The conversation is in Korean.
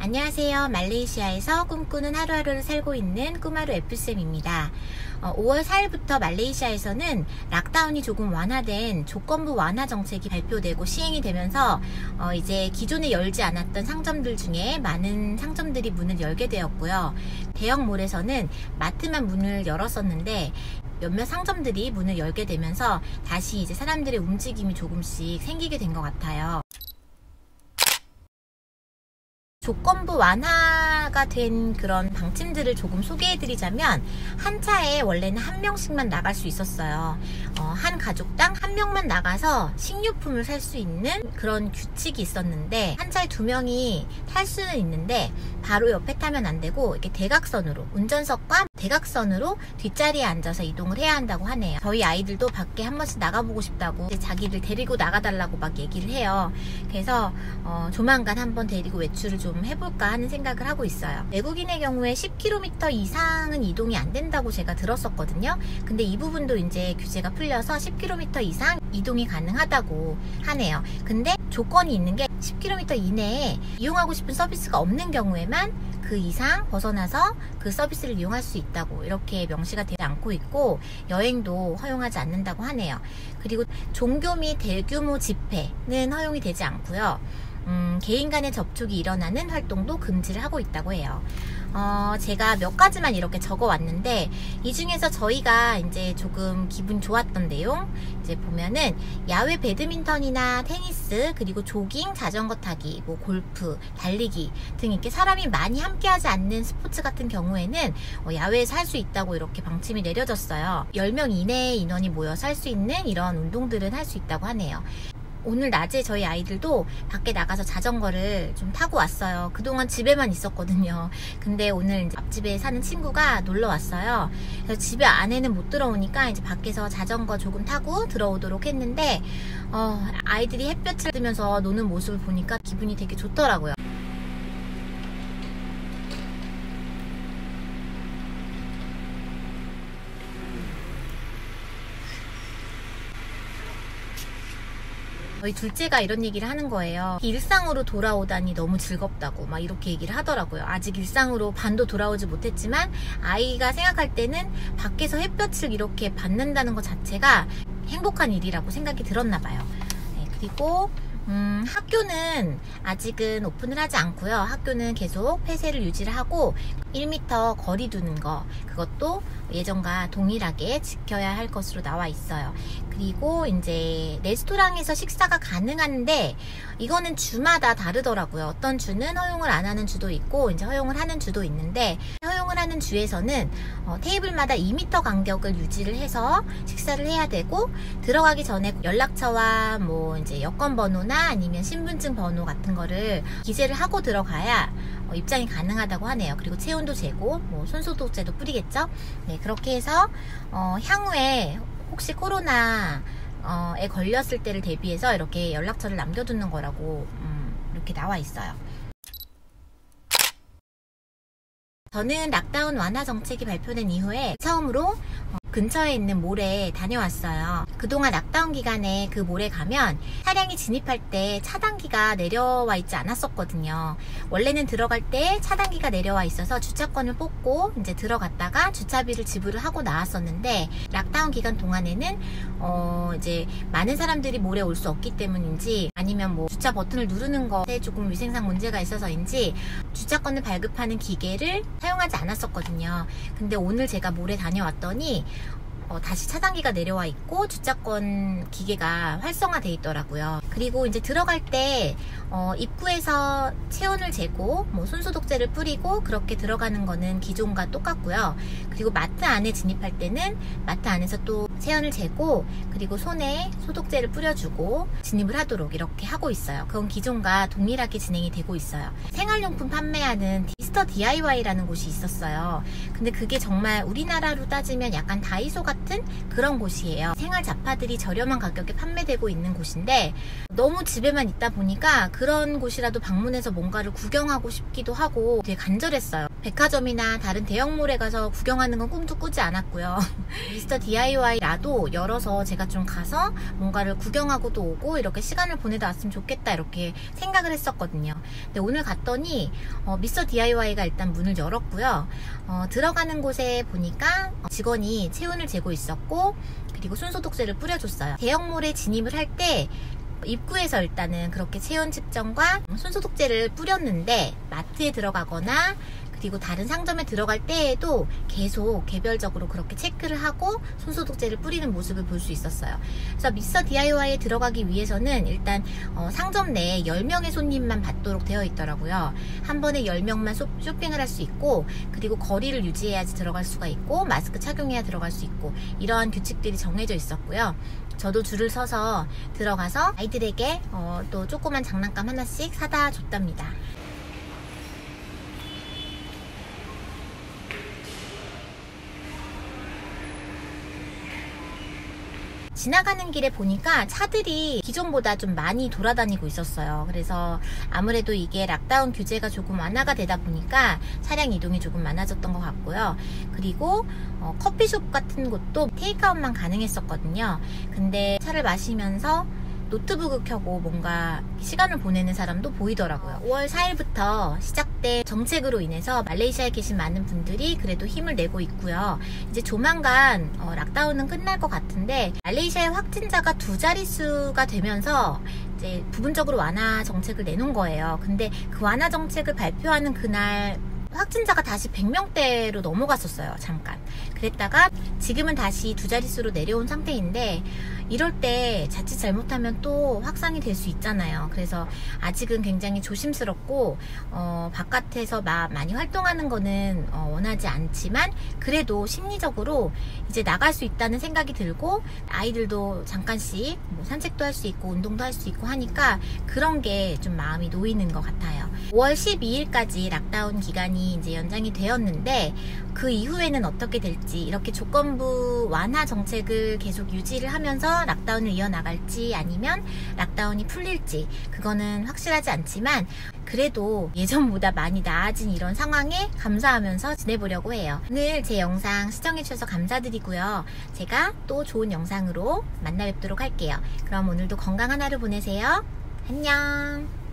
안녕하세요. 말레이시아에서 꿈꾸는 하루하루를 살고 있는 꿈하루 F쌤입니다. 5월 4일부터 말레이시아에서는 락다운이 조금 완화된 조건부 완화 정책이 발표되고 시행이 되면서 이제 기존에 열지 않았던 상점들 중에 많은 상점들이 문을 열게 되었고요. 대형몰에서는 마트만 문을 열었었는데 몇몇 상점들이 문을 열게 되면서 다시 이제 사람들의 움직임이 조금씩 생기게 된 것 같아요. 조건부 완화가 된 그런 방침들을 조금 소개해드리자면, 한 차에 원래는 한 명씩만 나갈 수 있었어요. 한 가족당 한 명만 나가서 식료품을 살 수 있는 그런 규칙이 있었는데, 한 차에 두 명이 탈 수는 있는데 바로 옆에 타면 안 되고 이렇게 대각선으로, 운전석과 대각선으로 뒷자리에 앉아서 이동을 해야 한다고 하네요. 저희 아이들도 밖에 한 번씩 나가보고 싶다고 자기를 데리고 나가달라고 막 얘기를 해요. 그래서 조만간 한번 데리고 외출을 좀 해볼까 하는 생각을 하고 있어요. 외국인의 경우에 10km 이상은 이동이 안 된다고 제가 들었었거든요. 근데 이 부분도 이제 규제가 풀려서 10km 이상 이동이 가능하다고 하네요. 근데 조건이 있는 게 10km 이내에 이용하고 싶은 서비스가 없는 경우에만 그 이상 벗어나서 그 서비스를 이용할 수 있다고 이렇게 명시가 되지 않고 있고, 여행도 허용하지 않는다고 하네요. 그리고 종교 및 대규모 집회는 허용이 되지 않고요. 개인 간의 접촉이 일어나는 활동도 금지를 하고 있다고 해요. 제가 몇 가지만 이렇게 적어 왔는데, 이 중에서 저희가 이제 조금 기분 좋았던 내용, 이제 보면은 야외 배드민턴이나 테니스, 그리고 조깅, 자전거 타기, 뭐 골프, 달리기 등 이렇게 사람이 많이 함께하지 않는 스포츠 같은 경우에는 야외에서 할 수 있다고 이렇게 방침이 내려졌어요. 10명 이내의 인원이 모여서 할 수 있는 이런 운동들은 할 수 있다고 하네요. 오늘 낮에 저희 아이들도 밖에 나가서 자전거를 좀 타고 왔어요. 그동안 집에만 있었거든요. 근데 오늘 이제 앞집에 사는 친구가 놀러 왔어요. 그래서 집에 안에는 못 들어오니까 이제 밖에서 자전거 조금 타고 들어오도록 했는데, 아이들이 햇볕을 쬐면서 노는 모습을 보니까 기분이 되게 좋더라고요. 저희 둘째가 이런 얘기를 하는 거예요. 일상으로 돌아오다니 너무 즐겁다고 막 이렇게 얘기를 하더라고요. 아직 일상으로 반도 돌아오지 못했지만 아이가 생각할 때는 밖에서 햇볕을 이렇게 받는다는 것 자체가 행복한 일이라고 생각이 들었나 봐요. 네, 그리고 학교는 아직은 오픈을 하지 않고요. 학교는 계속 폐쇄를 유지를 하고 1m 거리 두는 거, 그것도 예전과 동일하게 지켜야 할 것으로 나와 있어요. 그리고 이제 레스토랑에서 식사가 가능한데 이거는 주마다 다르더라고요. 어떤 주는 허용을 안 하는 주도 있고 이제 허용을 하는 주도 있는데, 허용을 하는 주에서는 테이블마다 2m 간격을 유지를 해서 식사를 해야 되고, 들어가기 전에 연락처와 뭐 이제 여권 번호나 아니면 신분증 번호 같은 거를 기재를 하고 들어가야 입장이 가능하다고 하네요. 그리고 체온도 재고 뭐 손소독제도 뿌리겠죠. 네, 그렇게 해서 향후에 혹시 코로나에 걸렸을 때를 대비해서 이렇게 연락처를 남겨두는 거라고 이렇게 나와 있어요. 저는 락다운 완화 정책이 발표된 이후에 처음으로 근처에 있는 몰에 다녀왔어요. 그동안 락다운 기간에 그 몰에 가면 차량이 진입할 때 차단기가 내려와 있지 않았었거든요. 원래는 들어갈 때 차단기가 내려와 있어서 주차권을 뽑고 이제 들어갔다가 주차비를 지불을 하고 나왔었는데, 락다운 기간 동안에는 이제 많은 사람들이 몰에 올 수 없기 때문인지 아니면 뭐 주차 버튼을 누르는 것에 조금 위생상 문제가 있어서인지 주차권을 발급하는 기계를 사용하지 않았었거든요. 근데 오늘 제가 몰에 다녀왔더니 다시 차단기가 내려와 있고 주차권 기계가 활성화되어 있더라고요. 그리고 이제 들어갈 때 입구에서 체온을 재고 뭐 손소독제를 뿌리고 그렇게 들어가는 거는 기존과 똑같고요. 그리고 마트 안에 진입할 때는 마트 안에서 또 체온을 재고 그리고 손에 소독제를 뿌려주고 진입을 하도록 이렇게 하고 있어요. 그건 기존과 동일하게 진행이 되고 있어요. 생활용품 판매하는 미스터 DIY라는 곳이 있었어요. 근데 그게 정말 우리나라로 따지면 약간 다이소 같은 그런 곳이에요. 생활 잡화들이 저렴한 가격에 판매되고 있는 곳인데, 너무 집에만 있다 보니까 그런 곳이라도 방문해서 뭔가를 구경하고 싶기도 하고 되게 간절했어요. 백화점이나 다른 대형몰에 가서 구경하는 건 꿈도 꾸지 않았고요. 미스터 DIY라도 열어서 제가 좀 가서 뭔가를 구경하고도 오고 이렇게 시간을 보내다 왔으면 좋겠다 이렇게 생각을 했었거든요. 근데 오늘 갔더니 미스터 DIY가 일단 문을 열었고요. 들어가는 곳에 보니까 직원이 체온을 재고 있었고 그리고 손소독제를 뿌려줬어요. 대형몰에 진입을 할 때 입구에서 일단은 그렇게 체온 측정과 손소독제를 뿌렸는데 마트에 들어가거나 그리고 다른 상점에 들어갈 때에도 계속 개별적으로 그렇게 체크를 하고 손소독제를 뿌리는 모습을 볼 수 있었어요. 그래서 미스터 DIY에 들어가기 위해서는 일단 상점 내에 10명의 손님만 받도록 되어 있더라고요. 한 번에 10명만 쇼핑을 할 수 있고 그리고 거리를 유지해야지 들어갈 수가 있고 마스크 착용해야 들어갈 수 있고 이러한 규칙들이 정해져 있었고요. 저도 줄을 서서 들어가서 아이들에게 또 조그만 장난감 하나씩 사다 줬답니다. 지나가는 길에 보니까 차들이 기존보다 좀 많이 돌아다니고 있었어요. 그래서 아무래도 이게 락다운 규제가 조금 완화가 되다 보니까 차량 이동이 조금 많아졌던 것 같고요. 그리고 커피숍 같은 곳도 테이크아웃만 가능했었거든요. 근데 차를 마시면서 노트북을 켜고 뭔가 시간을 보내는 사람도 보이더라고요. 5월 4일부터 시작된 정책으로 인해서 말레이시아에 계신 많은 분들이 그래도 힘을 내고 있고요. 이제 조만간 락다운은 끝날 것 같은데 말레이시아의 확진자가 2자릿수가 되면서 이제 부분적으로 완화 정책을 내놓은 거예요. 근데 그 완화 정책을 발표하는 그날 확진자가 다시 100명대로 넘어갔었어요. 잠깐. 그랬다가 지금은 다시 2자릿수로 내려온 상태인데 이럴 때 자칫 잘못하면 또 확산이 될 수 있잖아요. 그래서 아직은 굉장히 조심스럽고 바깥에서 많이 활동하는 거는 원하지 않지만 그래도 심리적으로 이제 나갈 수 있다는 생각이 들고 아이들도 잠깐씩 뭐 산책도 할 수 있고 운동도 할 수 있고 하니까 그런 게 좀 마음이 놓이는 것 같아요. 5월 12일까지 락다운 기간이 이제 연장이 되었는데 그 이후에는 어떻게 될지 이렇게 조건부 완화 정책을 계속 유지를 하면서 락다운을 이어나갈지 아니면 락다운이 풀릴지 그거는 확실하지 않지만 그래도 예전보다 많이 나아진 이런 상황에 감사하면서 지내보려고 해요. 오늘 제 영상 시청해주셔서 감사드리고요. 제가 또 좋은 영상으로 만나 뵙도록 할게요. 그럼 오늘도 건강한 하루 보내세요. 안녕.